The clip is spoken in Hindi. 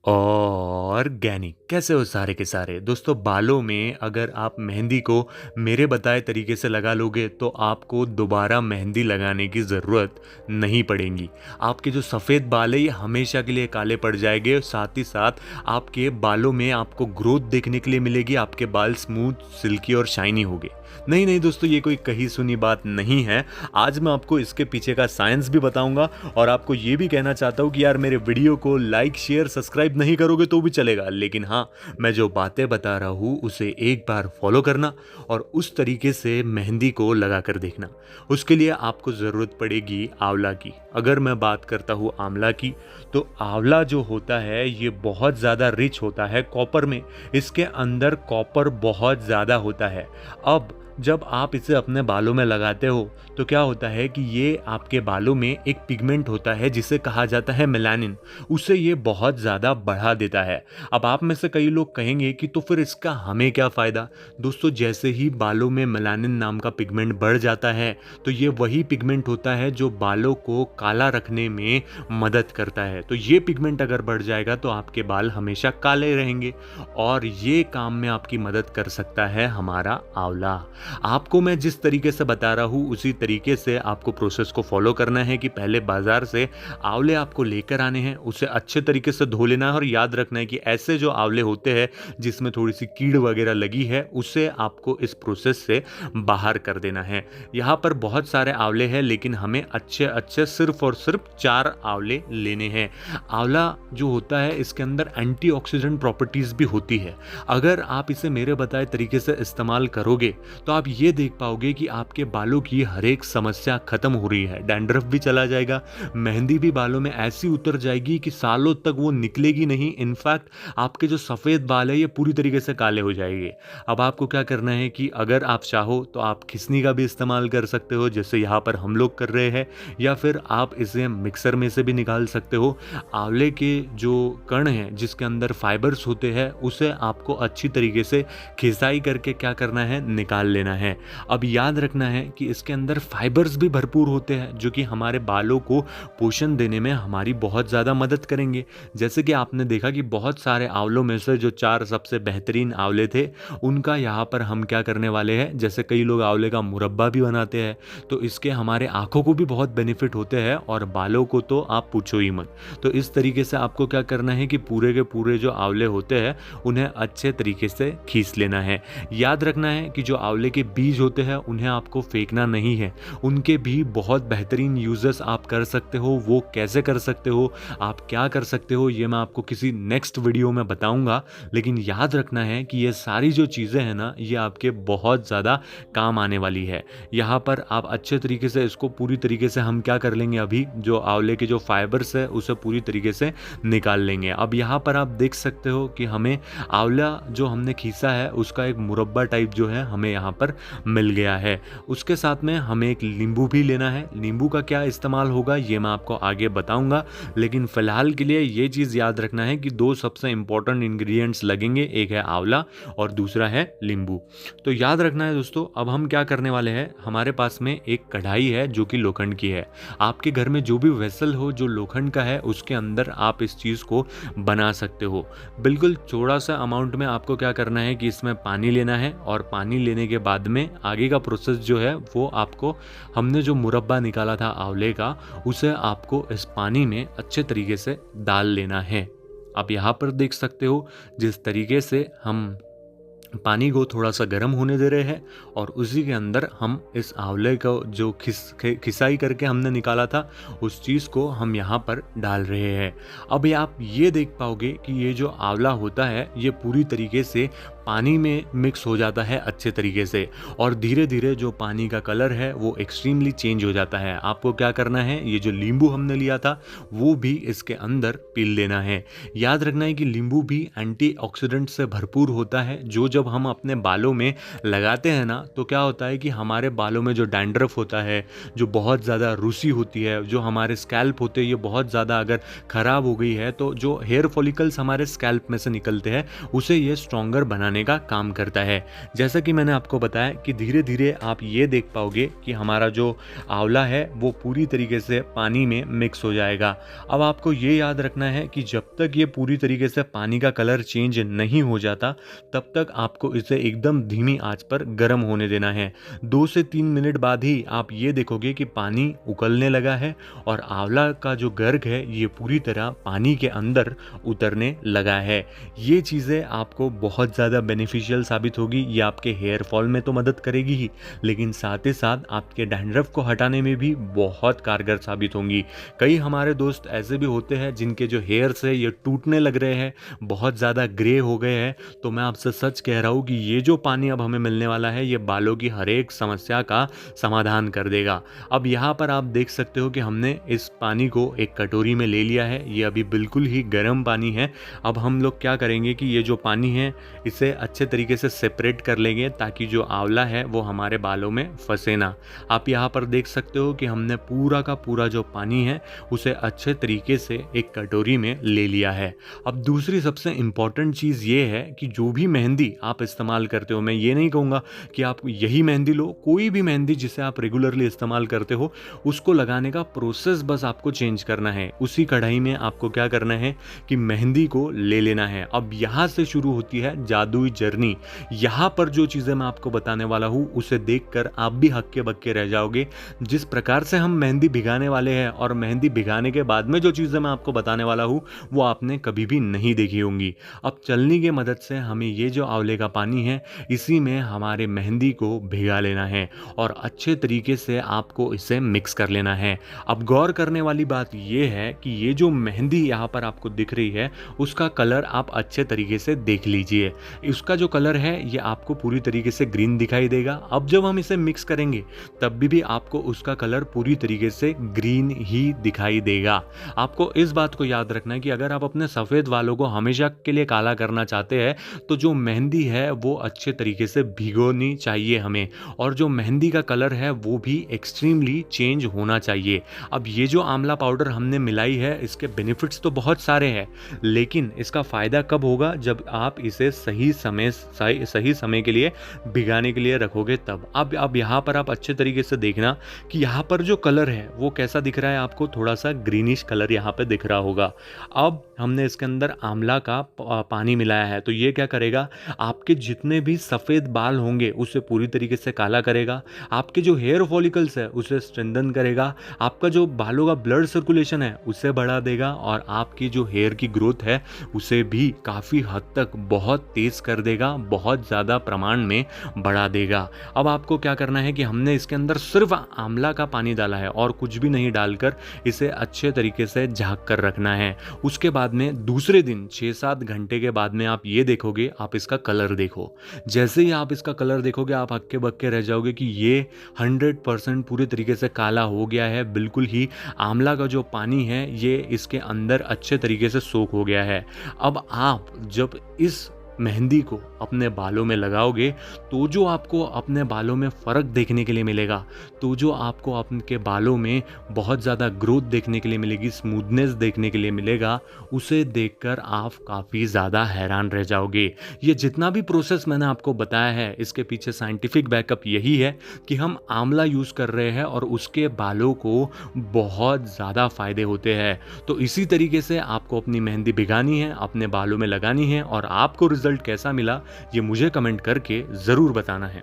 ऑर्गेनिक कैसे हो सारे के सारे दोस्तों। बालों में अगर आप मेहंदी को मेरे बताए तरीके से लगा लोगे तो आपको दोबारा मेहंदी लगाने की ज़रूरत नहीं पड़ेगी। आपके जो सफ़ेद बाल है ये हमेशा के लिए काले पड़ जाएंगे और साथ ही साथ आपके बालों में आपको ग्रोथ देखने के लिए मिलेगी। आपके बाल स्मूथ, सिल्की और शाइनी होंगे। नहीं नहीं दोस्तों, ये कोई कही सुनी बात नहीं है। आज मैं आपको इसके पीछे का साइंस भी बताऊंगा और आपको ये भी कहना चाहता हूँ कि यार मेरे वीडियो को लाइक, शेयर, सब्सक्राइब नहीं करोगे तो भी चलेगा, लेकिन हाँ, मैं जो बातें बता रहा हूँ उसे एक बार फॉलो करना और उस तरीके से मेहंदी को लगा कर देखना। उसके लिए आपको ज़रूरत पड़ेगी आंवला की। अगर मैं बात करता हूँ आंवला की, तो आंवला जो होता है ये बहुत ज़्यादा रिच होता है कॉपर में। इसके अंदर कॉपर बहुत ज़्यादा होता है। अब जब आप इसे अपने बालों में लगाते हो तो क्या होता है कि ये आपके बालों में एक पिगमेंट होता है जिसे कहा जाता है मेलानिन। उसे ये बहुत ज़्यादा बढ़ा देता है। अब आप में से कई लोग कहेंगे कि तो फिर इसका हमें क्या फ़ायदा। दोस्तों, जैसे ही बालों में मेलानिन नाम का पिगमेंट बढ़ जाता है तो ये वही पिगमेंट होता है जो बालों को काला रखने में मदद करता है। तो ये पिगमेंट अगर बढ़ जाएगा तो आपके बाल हमेशा काले रहेंगे और ये काम में आपकी मदद कर सकता है हमारा आंवला। आपको मैं जिस तरीके से बता रहा हूँ उसी तरीके से आपको प्रोसेस को फॉलो करना है कि पहले बाजार से आंवले आपको लेकर आने हैं, उसे अच्छे तरीके से धो लेना है और याद रखना है कि ऐसे जो आंवले होते हैं जिसमें थोड़ी सी कीड़ वगैरह लगी है उसे आपको इस प्रोसेस से बाहर कर देना है। यहाँ पर बहुत सारे आंवले हैं लेकिन हमें अच्छे अच्छे सिर्फ और सिर्फ 4 आंवले लेने हैं। आंवला जो होता है इसके अंदर एंटीऑक्सीडेंट प्रॉपर्टीज भी होती है। अगर आप इसे मेरे बताए तरीके से इस्तेमाल करोगे तो आप ये देख पाओगे कि आपके बालों की हर एक समस्या खत्म हो रही है। डैंड्रफ भी चला जाएगा, मेहंदी भी बालों में ऐसी उतर जाएगी कि सालों तक वो निकलेगी नहीं। इनफैक्ट आपके जो सफ़ेद बाल है ये पूरी तरीके से काले हो जाएंगे। अब आपको क्या करना है कि अगर आप चाहो तो आप खिसनी का भी इस्तेमाल कर सकते हो, जैसे यहाँ पर हम लोग कर रहे हैं, या फिर आप इसे मिक्सर में से भी निकाल सकते हो। आंवले के जो कण हैं जिसके अंदर फाइबर्स होते हैं उसे आपको अच्छी तरीके से खिसाई करके क्या करना है, निकाल लेना है। अब याद रखना है कि इसके अंदर फाइबर्स भी भरपूर होते हैं जो कि हमारे बालों को पोषण देने में हमारी बहुत ज़्यादा मदद करेंगे। जैसे कि आपने देखा कि बहुत सारे आंवलों में से जो 4 सबसे बेहतरीन आंवले थे उनका यहाँ पर हम क्या करने वाले हैं, जैसे कई लोग आंवले का मुरब्बा भी बनाते हैं, तो इसके हमारे आँखों को भी बहुत बेनिफिट होते हैं और बालों को तो आप पूछो ही मत। तो इस तरीके से आपको क्या करना है कि पूरे के पूरे जो आंवले होते हैं उन्हें अच्छे तरीके से खींच लेना है। याद रखना है कि जो आंवले के बीज होते हैं उन्हें आपको फेंकना नहीं है। उनके भी बहुत बेहतरीन यूजेस आप कर सकते हो। वो कैसे कर सकते हो, आप क्या कर सकते हो, ये मैं आपको किसी नेक्स्ट वीडियो में बताऊंगा। लेकिन याद रखना है कि ये सारी जो चीज़ें हैं ना, ये आपके बहुत ज़्यादा काम आने वाली है। यहाँ पर आप अच्छे तरीके से इसको पूरी तरीके से हम क्या कर लेंगे, अभी जो आंवले के जो फाइबर्स है उसे पूरी तरीके से निकाल लेंगे। अब यहाँ पर आप देख सकते हो कि हमें आंवला जो हमने खींचा है उसका एक मुरब्बा टाइप जो है हमें यहाँ पर मिल गया है। उसके साथ में हमें एक नींबू भी लेना है। नींबू का क्या इस्तेमाल होगा ये मैं आपको आगे बताऊंगा, लेकिन फिलहाल के लिए ये चीज़ याद रखना है कि 2 सबसे इंपॉर्टेंट इंग्रेडिएंट्स लगेंगे, एक है आंवला और दूसरा है नींबू। तो याद रखना है दोस्तों। अब हम क्या करने वाले हैं, हमारे पास में एक कढ़ाई है जो कि लोखंड की है। आपके घर में जो भी वेसल हो जो लोखंड का है उसके अंदर आप इस चीज़ को बना सकते हो। बिल्कुल थोड़ा सा अमाउंट में आपको क्या करना है कि इसमें पानी लेना है और पानी लेने के बाद में आगे का प्रोसेस जो है वो आपको, हमने जो मुरब्बा निकाला था आंवले का उसे आपको इस पानी में अच्छे तरीके से डाल लेना है। आप यहाँ पर देख सकते हो जिस तरीके से हम पानी को थोड़ा सा गर्म होने दे रहे हैं और उसी के अंदर हम इस आंवले को जो खिसाई करके हमने निकाला था उस चीज़ को हम यहाँ पर डाल रहे हैं। अब आप ये देख पाओगे कि ये जो आंवला होता है ये पूरी तरीके से पानी में मिक्स हो जाता है अच्छे तरीके से और धीरे धीरे जो पानी का कलर है वो एक्सट्रीमली चेंज हो जाता है। आपको क्या करना है, ये जो नींबू हमने लिया था वो भी इसके अंदर पील लेना है। याद रखना है कि नींबू भी एंटीऑक्सीडेंट से भरपूर होता है जो जब हम अपने बालों में लगाते हैं ना तो क्या होता है कि हमारे बालों में जो डैंड्रफ होता है, जो बहुत ज़्यादा रूसी होती है, जो हमारे स्कैल्प होते हैं ये बहुत ज़्यादा अगर ख़राब हो गई है तो जो हेयर फॉलिकल्स हमारे स्कैल्प में से निकलते हैं उसे ये स्ट्रॉन्गर बनाने बनाने का काम करता है। जैसा कि मैंने आपको बताया कि धीरे-धीरे आप ये देख पाओगे कि हमारा जो आंवला है वो पूरी तरीके से पानी में मिक्स हो जाएगा। अब आपको ये याद रखना है कि जब तक ये पूरी तरीके से पानी का कलर चेंज नहीं हो जाता, तब तक आपको इसे एकदम धीमी आंच पर गर्म होने देना है। 2 से 3 मिनट बाद ही आप ये देखोगे कि पानी उबलने लगा है और आंवला का जो गर्ग है ये पूरी तरह पानी के अंदर उतरने लगा है। ये चीज़ें आपको बहुत ज़्यादा बेनिफिशियल साबित होगी। ये आपके हेयर फॉल में तो मदद करेगी ही, लेकिन साथ ही साथ आपके डैंड्रफ को हटाने में भी बहुत कारगर साबित होंगी। कई हमारे दोस्त ऐसे भी होते हैं जिनके जो हेयर्स है ये टूटने लग रहे हैं, बहुत ज़्यादा ग्रे हो गए हैं। तो मैं आपसे सच कह रहा हूँ कि ये जो पानी अब हमें मिलने वाला है ये बालों की हर एक समस्या का समाधान कर देगा। अब यहाँ पर आप देख सकते हो कि हमने इस पानी को एक कटोरी में ले लिया है। ये अभी बिल्कुल ही गर्म पानी है। अब हम लोग क्या करेंगे कि ये जो पानी है इसे अच्छे तरीके से सेपरेट कर लेंगे ताकि जो आंवला है वो हमारे बालों में फंसे ना। आप यहाँ पर देख सकते हो कि हमने पूरा का पूरा जो पानी है उसे अच्छे तरीके से एक कटोरी में ले लिया है। अब दूसरी सबसे इम्पॉर्टेंट चीज़ ये है कि जो भी मेहंदी आप इस्तेमाल करते हो, मैं ये नहीं कहूँगा कि आप यही मेहंदी लो, कोई भी मेहंदी जिसे आप रेगुलरली इस्तेमाल करते हो उसको लगाने का प्रोसेस बस आपको चेंज करना है। उसी कढ़ाई में आपको क्या करना है कि मेहंदी को ले लेना है। अब यहाँ से शुरू होती है जादुई जर्नी। यहाँ पर जो चीज़ें मैं आपको बताने वाला हूँ उसे देखकर आप भी हक्के बक्के रह जाओगे। जिस प्रकार से हम मेहंदी भिगाने वाले हैं और मेहंदी भिगाने के बाद में जो चीज़ें मैं आपको बताने वाला हूँ वो आपने कभी भी नहीं देखी होंगी। अब चलनी की मदद से हमें ये जो आंवले का पानी है इसी में हमारे मेहंदी को भिगा लेना है और अच्छे तरीके से आपको इसे मिक्स कर लेना है। अब गौर करने वाली बात ये है कि ये जो मेहंदी यहाँ पर आपको दिख रही है उसका कलर आप अच्छे तरीके से देख लीजिए। इसका जो कलर है ये आपको पूरी तरीके से ग्रीन दिखाई देगा। अब जब हम इसे मिक्स करेंगे तब भी आपको उसका कलर पूरी तरीके से ग्रीन ही दिखाई देगा। आपको इस बात को याद रखना है कि अगर आप अपने सफ़ेद बालों को हमेशा के लिए काला करना चाहते हैं तो जो मेहंदी है वो अच्छे तरीके से भिगोनी चाहिए हमें, और जो मेहंदी का कलर है वो भी एक्सट्रीमली चेंज होना चाहिए। अब ये जो आंवला पाउडर हमने मिलाई है इसके बेनिफिट्स तो बहुत सारे हैं, लेकिन इसका फ़ायदा कब होगा जब आप इसे सही समय के लिए भिगाने के लिए रखोगे तब। अब यहाँ पर आप अच्छे तरीके से देखना कि यहाँ पर जो कलर है वो कैसा दिख रहा है। आपको थोड़ा सा ग्रीनिश कलर यहाँ पे दिख रहा होगा। अब हमने इसके अंदर आंवला का पानी मिलाया है तो ये क्या करेगा, आपके जितने भी सफ़ेद बाल होंगे उसे पूरी तरीके से काला करेगा। आपके जो हेयर फॉलिकल्स है उसे स्ट्रेंथन करेगा। आपका जो बालों का ब्लड सर्कुलेशन है उसे बढ़ा देगा और आपकी जो हेयर की ग्रोथ है उसे भी काफ़ी हद तक बहुत तेज़ कर देगा, बहुत ज़्यादा प्रमाण में बढ़ा देगा। अब आपको क्या करना है कि हमने इसके अंदर सिर्फ आंवला का पानी डाला है और कुछ भी नहीं डालकर इसे अच्छे तरीके से झाँक कर रखना है। उसके बाद में दूसरे दिन 6-7 घंटे के बाद में आप ये देखोगे, आप इसका कलर देखो। जैसे ही आप इसका कलर देखोगे आप हक्के बक्के रह जाओगे कि ये 100% पूरे तरीके से काला हो गया है। बिल्कुल ही आंवला का जो पानी है ये इसके अंदर अच्छे तरीके से सोख हो गया है। अब आप जब इस मेहंदी को अपने बालों में लगाओगे तो जो आपको अपने बालों में फ़र्क देखने के लिए मिलेगा, तो जो आपको आपके बालों में बहुत ज़्यादा ग्रोथ देखने के लिए मिलेगी, स्मूथनेस देखने के लिए मिलेगा, उसे देखकर आप काफ़ी ज़्यादा हैरान रह जाओगे। ये जितना भी प्रोसेस मैंने आपको बताया है इसके पीछे साइंटिफिक बैकअप यही है कि हम आंवला यूज़ कर रहे हैं और उसके बालों को बहुत ज़्यादा फ़ायदे होते हैं। तो इसी तरीके से आपको अपनी मेहंदी भिगानी है, अपने बालों में लगानी है और आपको रिजल्ट कैसा मिला ये मुझे कमेंट करके ज़रूर बताना है।